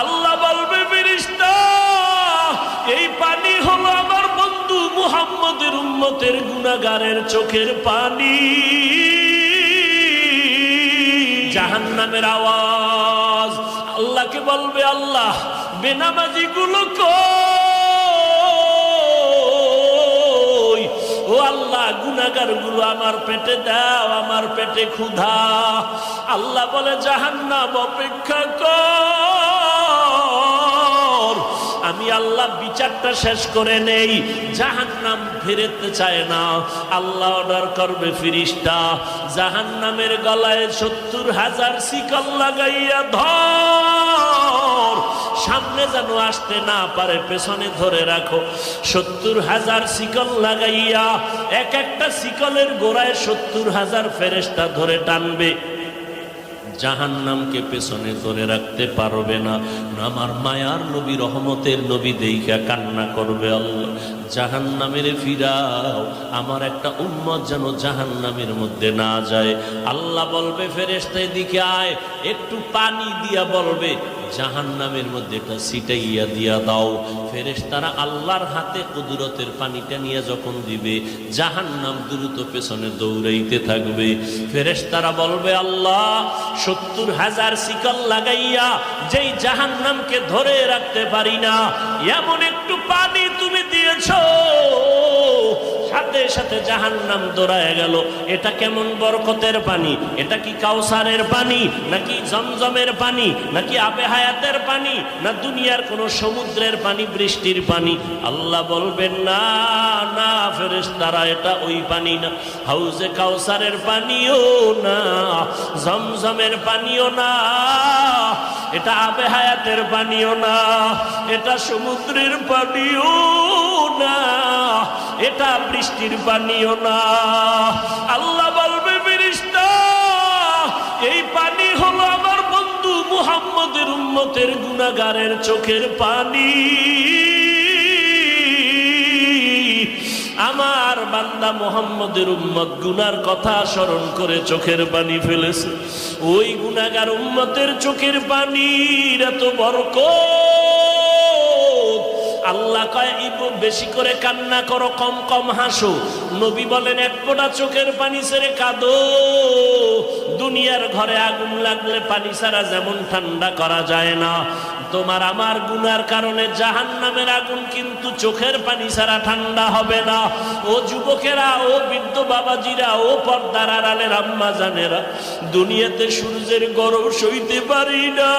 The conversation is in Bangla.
আল্লাহ বলবে ফেরেশতা এই পানি হলো আমার বন্ধু মুহাম্মদের উম্মতের গুনাহগারের চোখের পানি। জাহান্নামের আওয়াজ আল্লাহকে বলবে আল্লাহ বেনামাজি গুলো কই? ও আল্লাহ গুনাহগার গুলো আমার পেটে দাও, আমার পেটে ক্ষুধা। আল্লাহ বলে জাহান্নাম অপেক্ষা কর, আমি আল্লাহ বিচারটা শেষ করে নেই। জাহান্নাম ফিরতে চায় না, আল্লাহ অর্ডার করবে ফেরেশতা জাহান্নামের গলায় ৭০,০০০ শিকল লাগাইয়া ধর, সামনে যেন আসতে না পারে, পেছনে ধরে রাখো। ৭০,০০০ শিকল লাগাইয়া এক একটা শিকলের গোড়ায় ৭০,০০০ ফেরেশতা ধরে টানবে। জাহান্নামকে পেছনে ধরে রাখতে পারবে না। আমার মায়ার নবী রহমতের নবী দেইখা কান্না করবে, আল্লাহ জাহান্নামের ফিরাও, আমার একটা উম্মত যেন জাহান্নামের মধ্যে না যায়। আল্লাহ বলবে ফেরেশতা এদিকে আয়, একটু পানি দিয়া বলবে জাহান্নামের মধ্যে এটা ছিটাইয়া দিয়া দাও। ফেরেশতারা আল্লাহর হাতে কুদরতের পানিটা নিয়ে যখন দিবে জাহান্নাম দ্রুত পেছনে দৌড়াইতে থাকবে। ফেরেশতারা বলবে আল্লাহ ৭০,০০০ শিকল লাগাইয়া যেই জাহান্নামকে ধরে রাখতে পারি না, এমন একটু পানি তুমি দিয়েছো, সাথে সাথে জাহান্নাম দৌড়ায় গেল। এটা কেমন বরকতের পানি? এটা কি কাউসারের পানি, নাকি জমজমের পানি, নাকি আবে হায়াতের পানি, না দুনিয়ার কোন সমুদ্রের পানি, বৃষ্টির পানি? আল্লাহ বলবেন না না ফেরেশতারা, এটা ওই পানি না, হাউজে কাউসারের পানিও না, জমজমের পানিও না, এটা আবে হায়াতের পানিও না, এটা সমুদ্রের পানিও না, এটা বৃষ্টির পানিও না। আল্লাহ বলবে ফেরেশতা এই পানি হলো আমার বন্ধু মুহাম্মদের উম্মতের গুনাহগারের চোখের পানি। আমার বান্দা মুহাম্মদের উম্মত গুনার কথা স্মরণ করে চোখের পানি ফেলেছে। ওই গুনাহগার উম্মতের চোখের পানির এত বরকত, আল্লাহ কয় বেশি করে কান্না করো, কম কম হাসো। নবী বলেন এক ফোঁটা চোখের পানি ছেড়ে কাঁদো। দুনিয়ার ঘরে আগুন লাগলে পানি ছাড়া যেমন ঠান্ডা করা যায় না, তোমার আমার গুনার কারণে জাহান্নামের আগুন কিন্তু চোখের পানি ছাড়া ঠান্ডা হবে না। ও যুবকেরা, ও বৃদ্ধ বাবাজিরা, ও পর্দার আড়ালের আম্মা জানেরা, দুনিয়াতে সূর্যের গরম সইতে পারি না।